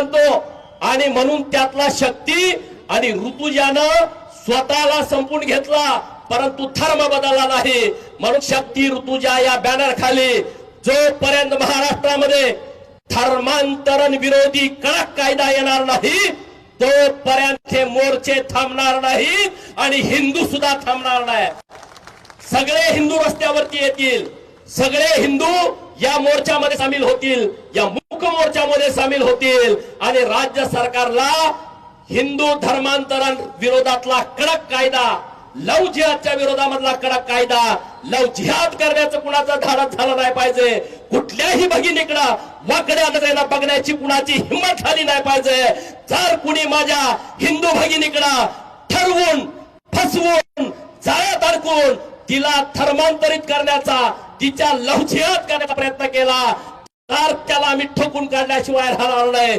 मानतो आणि म्हणून त्यातला शक्ती आणि ऋतुजानं स्वतःला संपून घेतला, परंतु धर्म बदलला नाही. म्हणून शक्ती ऋतुजा या बॅनर खाली जोपर्यंत महाराष्ट्रामध्ये धर्मांतरण विरोधी कडक कायदा येणार नाही तोपर्यंत हे मोर्चे थांबणार नाहीत आणि हिंदू सुद्धा थांबणार नाही. सगळे हिंदू रस्त्यावरती येतील, सगळे हिंदू या मोर्चामध्ये सामील होतील, या मूक मोर्चामध्ये सामील होतील आणि राज्य सरकारला हिंदू धर्मांतरण विरोधातला कडक कायदा, लव जिहादच्या विरोधामधला कडक कायदा, लव जिहाद करण्याचं कुणाचं धाडस झालं नाही पाहिजे. कुठल्याही भगिनीकडं वाकड्या नजरेनं बघण्याची कुणाची हिंमत झाली नाही पाहिजे. जर कुणी माझ्या हिंदू भगिनीकडं ठरवून फसवून जाळ्यात अडकून तिला धर्मांतरित करण्याचा, तिच्या लव जिहाद करण्याचा प्रयत्न केला तर त्याला आम्ही ठोकून काढल्याशिवाय राहणार नाही.